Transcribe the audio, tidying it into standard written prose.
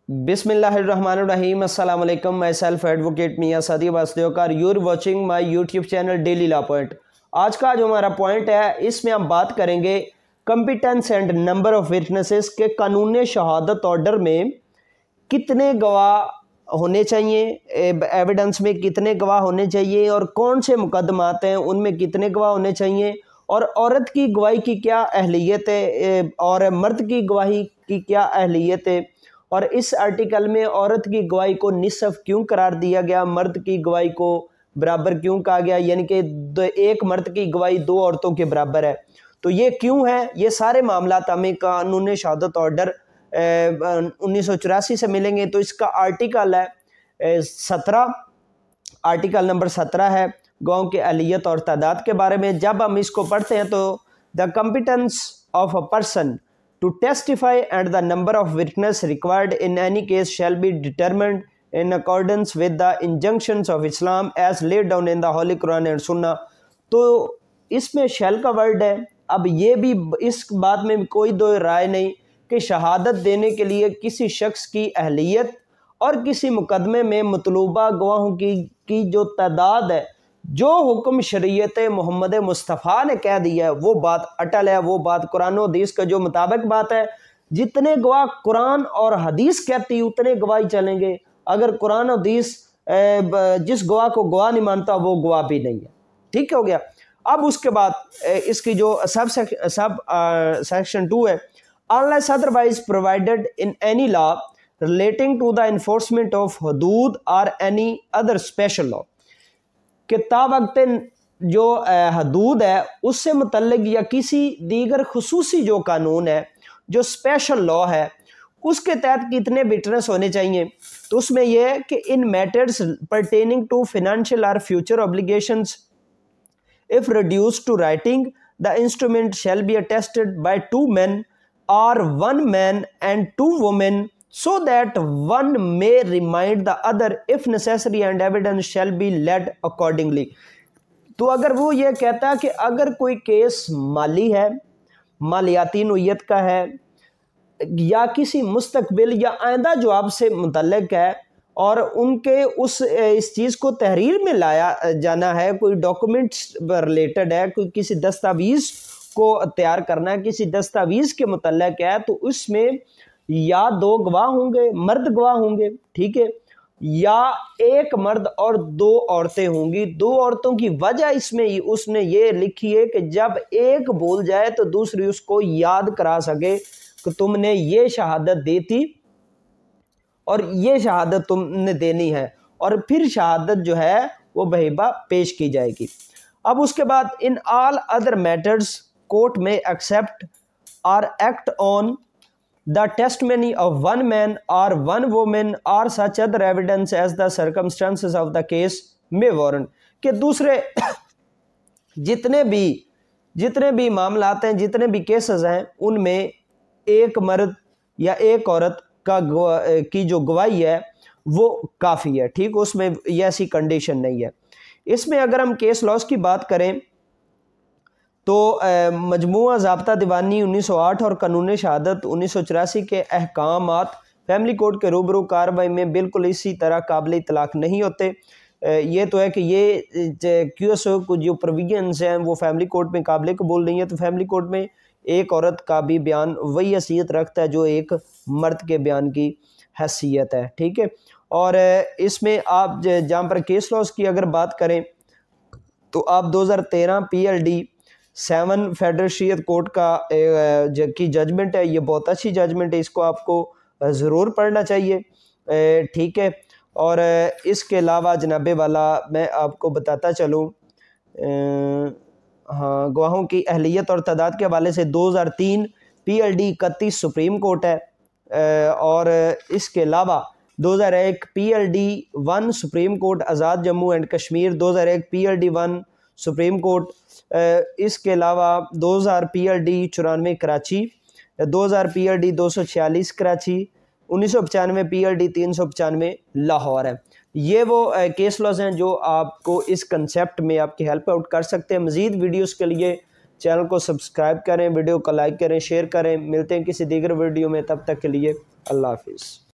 بسم اللہ الرحمن الرحیم۔ السلام علیکم، my self advocate Mian Saadi Abbas دیوکا، you're watching my YouTube channel daily law point. آج کا جو ہمارا پوائنٹ ہے اس میں ہم بات کریں گے competence and number of witnesses کے قانون شہادت آرڈر میں کتنے گواہ ہونے چاہیے، ایویڈنس میں کتنے گواہ ہونے چاہیے، اور کون سے مقدمات ہیں ان میں کتنے گواہ ہونے چاہیے، اور عورت کی گواہی کی کیا اہلیت ہے اور مرد کی گواہی کی کیا اہلیت ہے، اور اس آرٹیکل میں عورت کی گواہی کو نصف کیوں قرار دیا گیا، مرد کی گواہی کو برابر کیوں کہا گیا، یعنی کہ ایک مرد کی گواہی دو عورتوں کے برابر ہے۔ تو یہ کیوں ہے، یہ سارے معاملات ہمیں قانون شہادت آرڈر 1984 سے ملیں گے۔ تو اس کا آرٹیکل ہے 17، آرٹیکل نمبر 17 ہے گواہوں کی اہلیت اور تعداد کے بارے میں۔ جب ہم اس کو پڑھتے ہیں تو the competence of a person to testify and the number of witnesses required in any case shall be determined in accordance with the injunctions of Islam as laid down in the Holy Quran and Sunnah۔ تو اس میں shall کا word ہے۔ اب یہ بھی اس بات میں کوئی دو رائے نہیں کہ شہادت دینے کے لیے کسی شخص کی اہلیت اور کسی مقدمے میں مطلوبہ گواہوں کی جو تعداد ہے، جو حکم شریعت محمد مصطفیٰ نے کہہ دیا ہے وہ بات اٹل ہے، وہ بات قرآن و حدیث کا جو مطابق بات ہے۔ جتنے گواہ قرآن اور حدیث کہتی اتنے گواہی چلیں گے۔ اگر قرآن و حدیث جس گواہ کو گواہ نہیں مانتا وہ گواہ بھی نہیں ہے۔ ٹھیک ہو گیا۔ اب اس کے بعد اس کی جو سیکشن 2 ہے، unless otherwise provided in any law relating to the enforcement of حدود or any other special law، کہ تا وقت جو حدود ہے اس سے متعلق یا کسی دیگر خصوصی جو قانون ہے، جو اسپیشل لا ہے، اس کے تحت کتنے وٹنس ہونے چاہیے۔ تو اس میں یہ ہے کہ ان matters pertaining to financial or future obligations if reduced to writing the instrument shall be attested by 2 men or 1 man and 2 women so that one may remind the other if necessary and evidence shall be led accordingly۔ تو اگر وہ یہ کہتا ہے کہ اگر کوئی case مالی ہے، مالیاتی نوعیت کا ہے، یا کسی مستقبل یا آئندہ جواب سے متعلق ہے، اور ان کے اس چیز کو تحریر میں لایا جانا ہے، کوئی ڈاکومنٹس ریلیٹڈ ہے، کوئی کسی دستاویز کو تیار کرنا ہے، کسی دستاویز کے متعلق ہے، تو اس میں یا 2 گواہ ہوں گے، مرد گواہ ہوں گے، ٹھیک ہے، یا ایک مرد اور 2 عورتیں ہوں گی۔ 2 عورتوں کی وجہ اس میں اس نے یہ لکھی ہے کہ جب ایک بول جائے تو دوسری اس کو یاد کرا سکے کہ تم نے یہ شہادت دی تھی اور یہ شہادت تم نے دینی ہے، اور پھر شہادت جو ہے وہ بہیبہ پیش کی جائے گی۔ اب اس کے بعد ان آل ادر میٹرز کورٹ میں ایکسیپٹ اور act on the testimony of 1 man or 1 woman or such other evidence as the circumstances of the case may warrant، کہ دوسرے جتنے بھی معاملات ہیں، جتنے بھی کیسز ہیں، ان میں ایک مرد یا ایک عورت کی جو گواہی ہے وہ کافی ہے۔ ٹھیک، اس میں یہ ایسی کنڈیشن نہیں ہے۔ اس میں اگر ہم کیس لاس کی بات کریں تو مجموعہ ضابطہ دیوانی 1908 اور قانون شہادت 1984 کے احکامات فیملی کورٹ کے روبرو کارروائی میں بالکل اسی طرح قابل اطلاق نہیں ہوتے۔ یہ تو ہے کہ یہ QSO کو جو پروویژنز ہیں وہ فیملی کورٹ میں قابل قبول نہیں ہے، تو فیملی کورٹ میں ایک عورت کا بھی بیان وہی حیثیت رکھتا ہے جو ایک مرد کے بیان کی حیثیت ہے۔ ٹھیک ہے، اور اس میں آپ جہاں پر کیس لاس کی اگر بات کریں تو آپ 2013 PLD 7 فیڈرل شریعت کورٹ کی ججمنٹ ہے، یہ بہت اچھی ججمنٹ ہے، اس کو آپ کو ضرور پڑھنا چاہیے۔ ٹھیک ہے، اور اس کے علاوہ جناب والا میں آپ کو بتاتا چلوں، ہاں، گواہوں کی اہلیت اور تعداد کے حوالے سے 2003 PLD 31 سپریم کورٹ ہے، اور اس کے علاوہ 2001 PLD 1 Supreme Court Azad Jammu and Kashmir, 2001 PLD 1 Supreme Court, اس کے علاوہ 2000 PLD 94 Karachi, 2000 PLD 246 Karachi, 1995 PLD 395 Lahore ہے۔ یہ وہ کیس لاز ہیں جو آپ کو اس کنسیپٹ میں آپ کی ہیلپ آؤٹ کر سکتے ہیں۔ مزید ویڈیوز کے لیے چینل کو سبسکرائب کریں، ویڈیو کو لائک کریں، شیئر کریں۔ ملتے ہیں کسی دیگر ویڈیو میں، تب تک کے لیے اللہ حافظ۔